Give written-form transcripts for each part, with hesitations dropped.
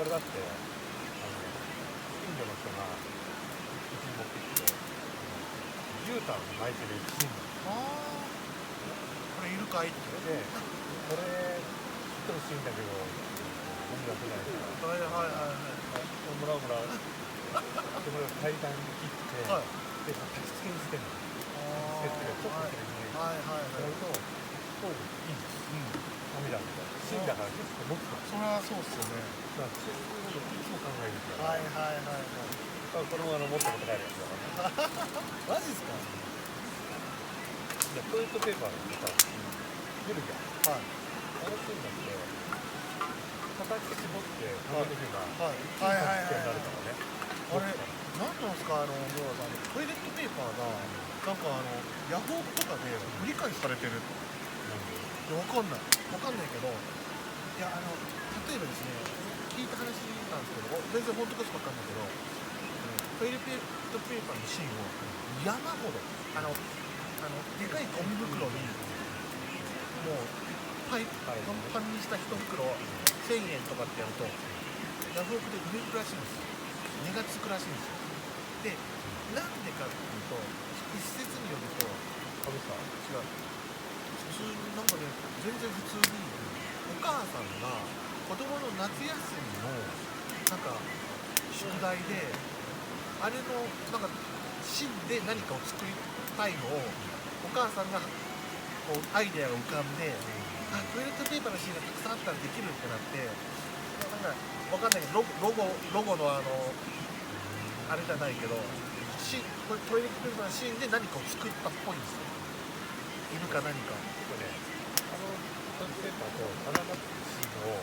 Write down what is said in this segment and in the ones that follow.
れだって近所の人がうちに持ってきて絨毯を巻いてるシーンこれいるかいってで、これちょっと欲しいんだけどゴミ出せないからもらうでこれを階段に切って、で立ち付けにしてるのセットがちょっとしてるねやるとすごいいいんです紙だみたいな芯だから結構持つからそれはそうっすよね。だからそういうこといつも考えるからはい。この持ったことないやつだからねマジっすか？いやトイレットペーパーってさ出るじゃんあの芯だって叩き絞って食べてけばいい形になるからねあれ、なんなんですか、要はさ、トイレットペーパーが、なんかヤフオクとかで売り買いされてる。いや、わかんないけど、いや、例えばですね、聞いた話なんですけど、全然本当かわかんないけど、トイレットペーパーの芯を山ほど、でかいゴミ袋に、もう、パンパンにした一袋1000円とかってやると、ヤフオクで売れるらしいんですよ。値がつくらしいんですよ。で、なんでかっていうと、一説によると、違う。普通になんかね、全然普通に、お母さんが子供の夏休みの、なんか、宿題で、あれの、なんか、芯で何かを作りたいのを、お母さんが、こう、アイデアが浮かんで、トイレットペーパーの芯がたくさんあったらできるってなって、なんか、わかんないけど、ロゴのあれじゃないけど、これトイレットペーパーの芯で何かを作ったっぽいんですよ。犬か何か。トイレットペーパーとサラダ芯を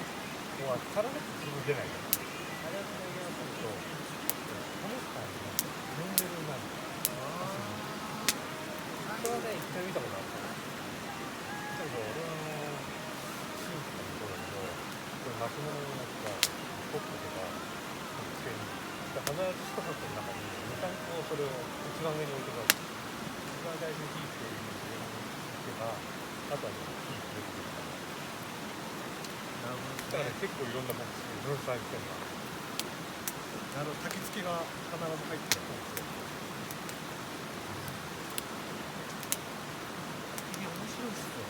サラダ芯出ないからあれを入れますとハムスターにモデルになるそれはね、一回見たことあっただけど俺は芯とかもそうだけどこれ巻物のやつがポップとか机に必ず一箱の中に2、3個それを一番上に置いてくわけ一番大事に火っていうのを置けばあとは火入れてくるだからね、結構いろんなボックスに分散してるの焚き付けが必ず入ってるんですよ。面白いっすよ。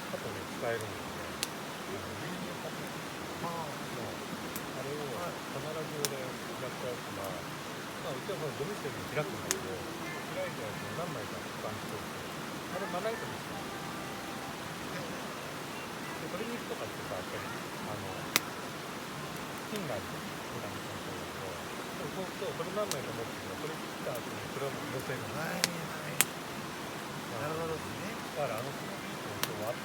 あとね、使えるんですね牛乳パックあれを必ず俺やったやつがうちはゴミ捨てに開くんだけど開いたやつを何枚か保管しておいてあれまな板にして鶏肉とかってさ、やっぱり芯がある普段のそうだけどそうするとこれ何枚か持ってるこれ切った後にそれを乗せるのなるほどですね。だからスーピースの今日はあ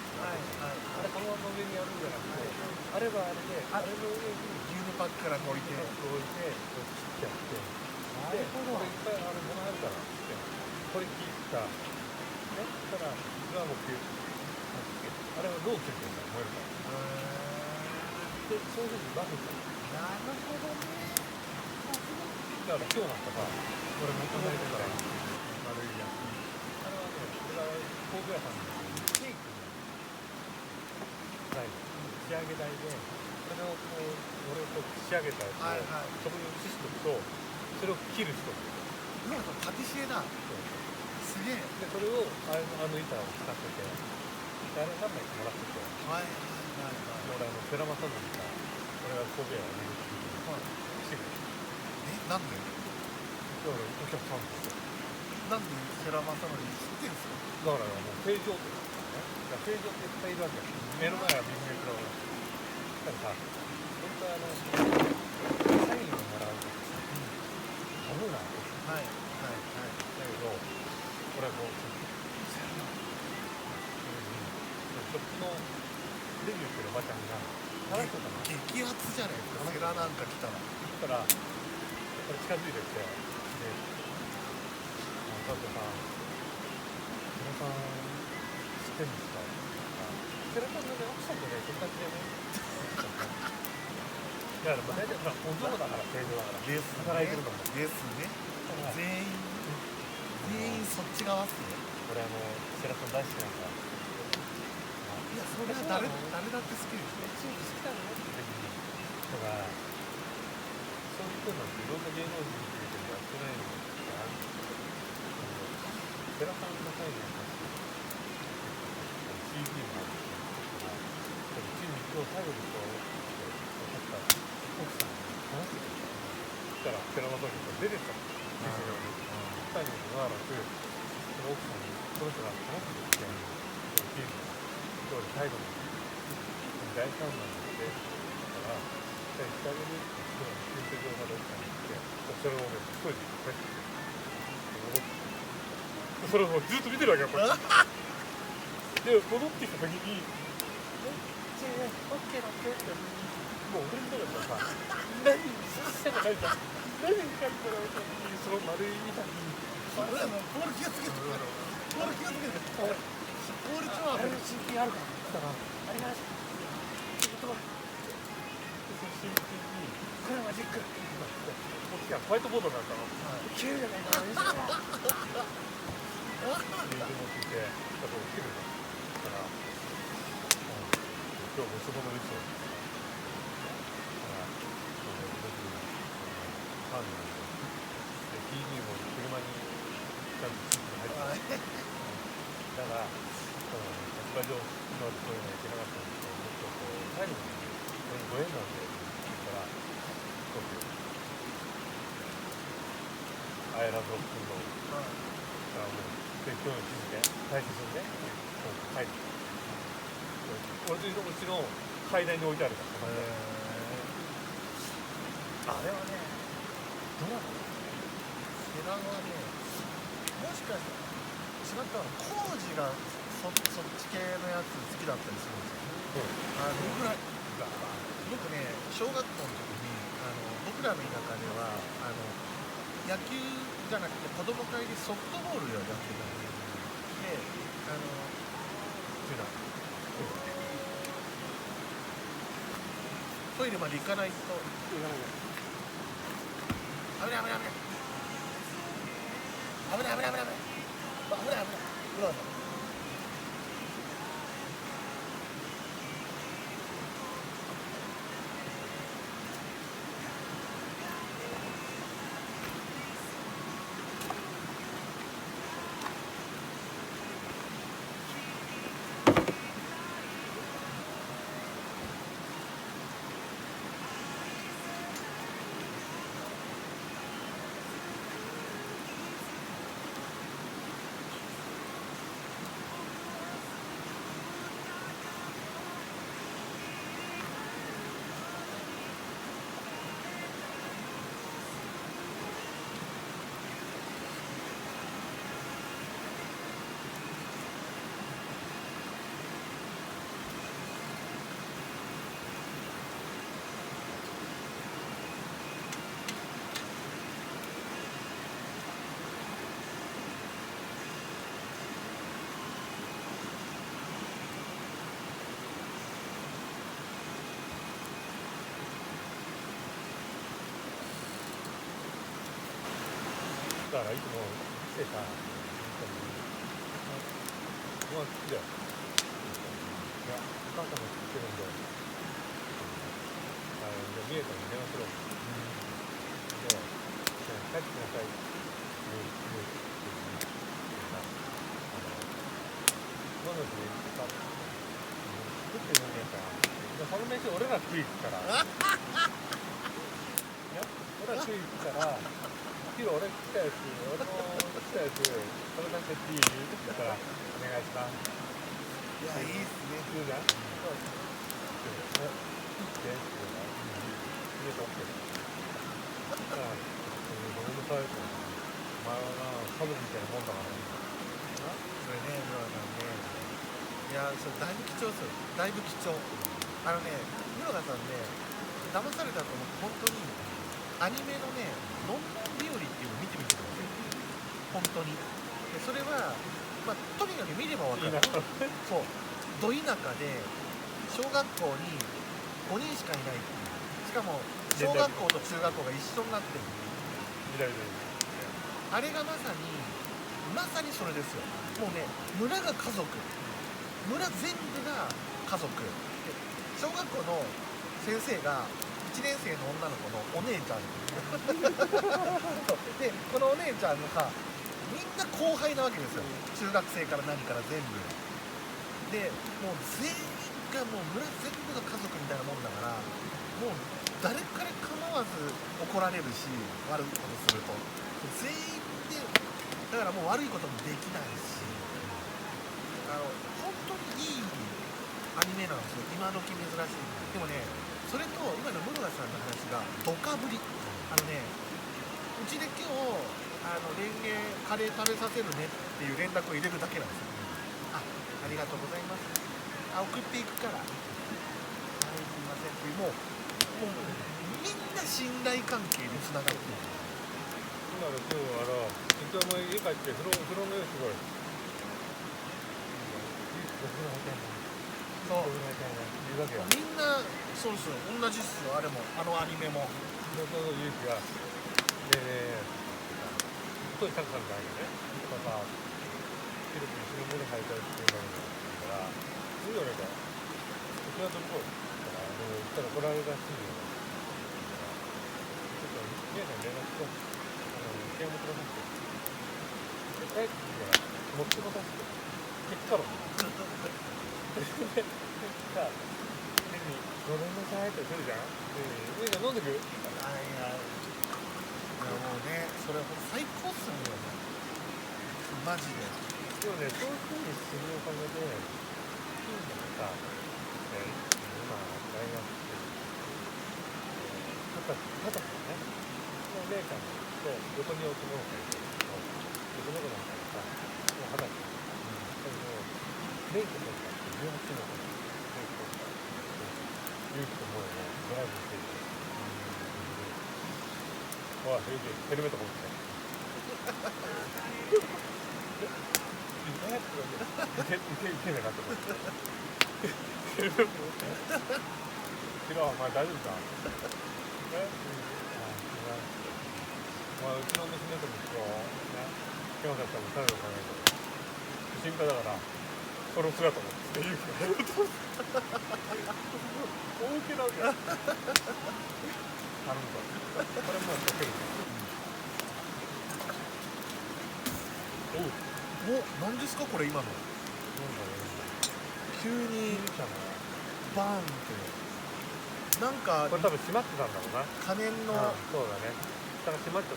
れこのまま上にやるんじゃなくてあればあれであれの上に牛乳パックから置いてこう切っちゃってで、これいっぱい物あるからってこれ切ったね、そしたら実はもうあれはどう切るか燃えるからで、そういうふうに分けちゃうなるほどね。だから今日なんかさこれ元々から丸いやつあれはね、これは工具屋さんのケーキの台仕上げ台でそれを俺を仕上げたやつをそこに移しておくとそれを切る人今のパティシエだ。すげえ。で、それをあの板を使っててあれ何枚かもらってて俺世良正則が俺が工具屋を見るっていう来てくれなんで？だからお客さんですよなんで世良正則知ってんすか？だからもう平常ってだから平常っていっぱいいるわけよ目の前はみんな黒だからさ本当はサインをもらうとかさ飛ぶなってだけど俺はこうそっちのデビューしてるおばちゃんが話してたの激アツじゃないですか。セラなんか来たら。そしたらこれ近づいてきてで佐藤さん皆さん知ってんですかセラさんのね奥さんとねそんな感じでねだから大体ほらお嬢だから正常だから働いてるのもですね。全員そっち側っすね。俺セラさん大好きなんだいやそれは誰だって好きでしょ。チーム好きなのよって時に人がそういう人なんていろんな芸能人についてやってないのが寺さんの際に話して CD もあるしチームと最後にこう分かった奥さんに話してくれたら寺本に出てったんですよしたにもかかわらずその奥さんにその人が話してくれてチームの最後に大ファンなんだってだからしてあげるって人が駐車場まで奥さんに来てそれをね一人で帰ってきて戻ってそれをずっと見てるわけよこれで戻ってきた時にオッケーだってもう俺の中でさ何してもないじゃん何に書いてもらうためにその丸い板にポール気がつけてポール気がつけてポール超あれの新品あるからあれがちょっと待ってその新品にこれマジックこっちがホワイトボードになったの綺麗じゃないかなで持ってきてあと切るのだから今日もそこの衣装だから僕ファンなんで TV も車にちゃんとついて入ってだから立場上今までそういうのはいけなかったんですけどもっとこう最後にご縁なんでって言ったら僕アイランドロックンローで今日の日付大切にね書いて俺とうちの階段に置いてあるからあれはねどうなのセランはねもしかしたら違ったらコージがそっち系のやつ好きだったりするんですよ、僕ね小学校の時に僕らの田舎では野球じゃなくて子供会でソフトボールをやってたんですでトイレまで行かないと危ない危ない危ない危ない危ない危ない危ない危ない危ない危ないだからいつも来てさ、ご飯好きだよ。いや、お母さんも作ってるんで、見えたら電話するわけ。で、帰ってきなさい。ご飯の時にさ、作ってるのにやったら、その飯俺ら食い行くから。俺ら食い行くから。今日俺来たやつ、俺も来たやつ、それだけいいって言ったら、お願いします。いやいいっすね言うじゃん。そうって言うから、家とって。だから、ごめんなさいって。お前はな、家族みたいなもんだからね。それね、村田さんね。いや、それだいぶ貴重ですよ。だいぶ貴重。村田さんね、騙されたと思って、本当に、アニメのね、のんのん日和っていうのを見てみてください。本当に。でそれは、とにかく見れば分かる。そう。ど田舎で、小学校に5人しかいないっていう。しかも、小学校と中学校が一緒になってる。あれがまさにそれですよ。もうね、村が家族。村全部が家族で小学校の先生が1年生の女の子のお姉ちゃんでこのお姉ちゃんがみんな後輩なわけですよ。中学生から何から全部で、もう全員がもう村全部が家族みたいなもんだから、もう誰から構わず怒られるし、悪いことすると全員で、だからもう悪いこともできないし、本当にいいアニメなんですよ。今時珍しい。でもね、それと今の室田さんの話がドカぶり。うちで今日レンゲカレー食べさせるねっていう連絡を入れるだけなんですよ。ありがとうございます。送っていくから。はい、すいませんっていう、もうみんな信頼関係につながってる。今の今日実はもう家帰って風呂の用すごい。そう言うわけよ。みんなそうですよ、同じっすよ。あれもアニメもその勇気がすごい高かったんだよね。パパフィリピンに死ぬもの入ったりっていうのがすぐやればうちはどこだから行ったら来られるらしいよ。ちょっと宮さんに連絡して手を持ってくださいって帰ってきたら持ってこさせて結果論でさあ手にごめんなさいってするじゃん。上が飲んでくる。もうね、それ最高っすよね、マジで。でもね、そういう風にするおかげで近所のさ、今大学生二十歳ねの姉ちゃんと横に男の子がいるんだけど、男の子なんかがさもう20歳だけど免許取ったって18の子に免許取ったって勇気と思うよね。ドライブしてるおい、ヘルメット持っていけねえなと思ってヘルメット持って違う、お前大丈夫かお前うちの娘と息子ね、怪我させたらもう最後考えて不審家だから殺すだと思って勇気がヘルメット持って大受けなわけよ頼むぞ。これもう溶ける。何ですかこれ今の。なんだろ急にバーンってなんかこれ多分閉まってたんだろうな。可燃の、そうだね。下が閉まっちゃった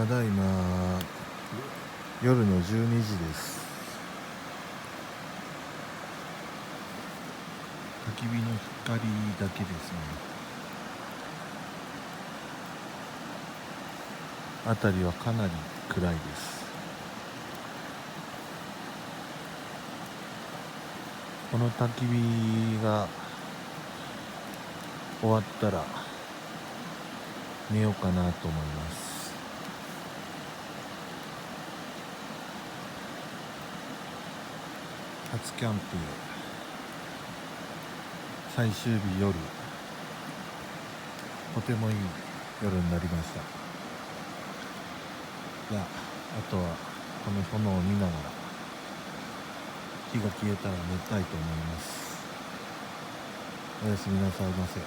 んで。ただいま夜の12時です。焚き火の光だけですね。辺りはかなり暗いです。この焚き火が終わったら寝ようかなと思います。初キャンプ最終日夜、とてもいい夜になりました。じゃあ、あとはこの炎を見ながら火が消えたら寝たいと思います。おやすみなさいませ。